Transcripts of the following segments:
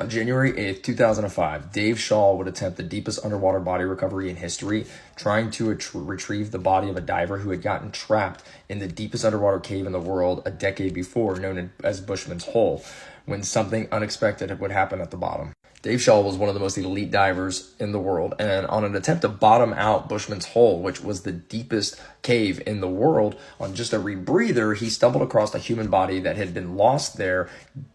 On January 8th, 2005, Dave Shaw would attempt the deepest underwater body recovery in history, trying to retrieve the body of a diver who had gotten trapped in the deepest underwater cave in the world a decade before, known as Bushmans Hole, when something unexpected would happen at the bottom. Dave Shaw was one of the most elite divers in the world, and on an attempt to bottom out Bushman's Hole, which was the deepest cave in the world, on just a rebreather, he stumbled across a human body that had been lost there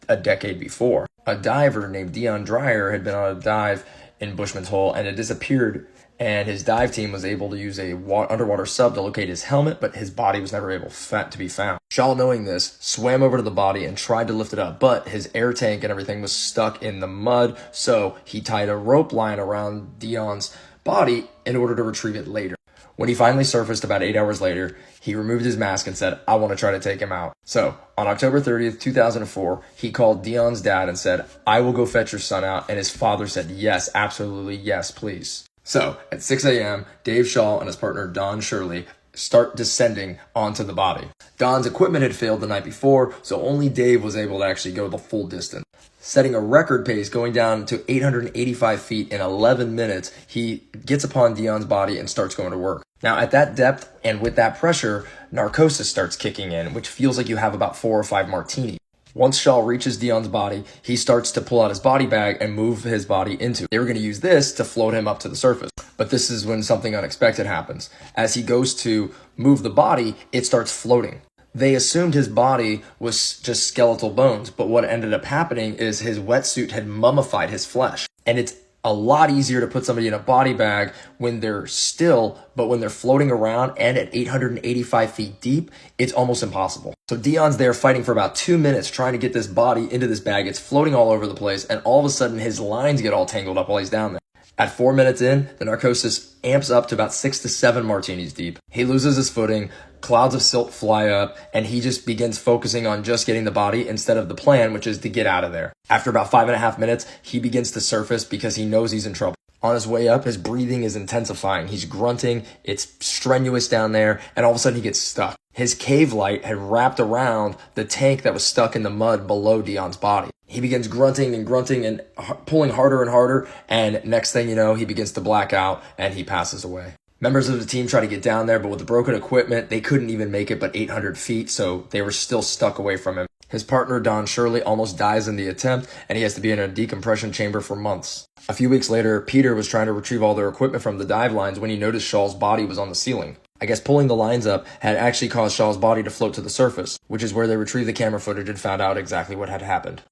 a decade before. A diver named Deon Deyers had been on a dive in Bushman's Hole and had disappeared, and his dive team was able to use a underwater sub to locate his helmet, but his body was never able to be found. Shaw, knowing this, swam over to the body and tried to lift it up, but his air tank and everything was stuck in the mud, so he tied a rope line around Deon's body in order to retrieve it later. When he finally surfaced about 8 hours later, he removed his mask and said, "I want to try to take him out." So, on October 30th, 2004, he called Deon's dad and said, "I will go fetch your son out," and his father said, "Yes, absolutely, yes, please." So, at 6 a.m., Dave Shaw and his partner Don Shirley start descending onto the body. Don's equipment had failed the night before, so only Dave was able to actually go the full distance. Setting a record pace, going down to 885 feet in 11 minutes, he gets upon Deon's body and starts going to work. Now, at that depth and with that pressure, narcosis starts kicking in, which feels like you have about 4 or 5 martinis. Once Shaw reaches Deon's body, he starts to pull out his body bag and move his body into it. They were going to use this to float him up to the surface. But this is when something unexpected happens. As he goes to move the body, it starts floating. They assumed his body was just skeletal bones, but what ended up happening is his wetsuit had mummified his flesh. And it's a lot easier to put somebody in a body bag when they're still, but when they're floating around and at 885 feet deep, it's almost impossible. So Deon's there fighting for about 2 minutes trying to get this body into this bag. It's floating all over the place, and all of a sudden his lines get all tangled up while he's down there. At 4 minutes in, the narcosis amps up to about 6 to 7 martinis deep. He loses his footing, clouds of silt fly up, and he just begins focusing on just getting the body instead of the plan, which is to get out of there. After about 5.5 minutes, he begins to surface because he knows he's in trouble. On his way up, his breathing is intensifying. He's grunting, it's strenuous down there, and all of a sudden he gets stuck. His cave light had wrapped around the tank that was stuck in the mud below Deon's body. He begins grunting and pulling harder and harder, and next thing you know, he begins to black out and he passes away. Members of the team try to get down there, but with the broken equipment, they couldn't even make it but 800 feet, so they were still stuck away from him. His partner, Don Shirley, almost dies in the attempt, and he has to be in a decompression chamber for months. A few weeks later, Peter was trying to retrieve all their equipment from the dive lines when he noticed Shaw's body was on the ceiling. I guess pulling the lines up had actually caused Shaw's body to float to the surface, which is where they retrieved the camera footage and found out exactly what had happened.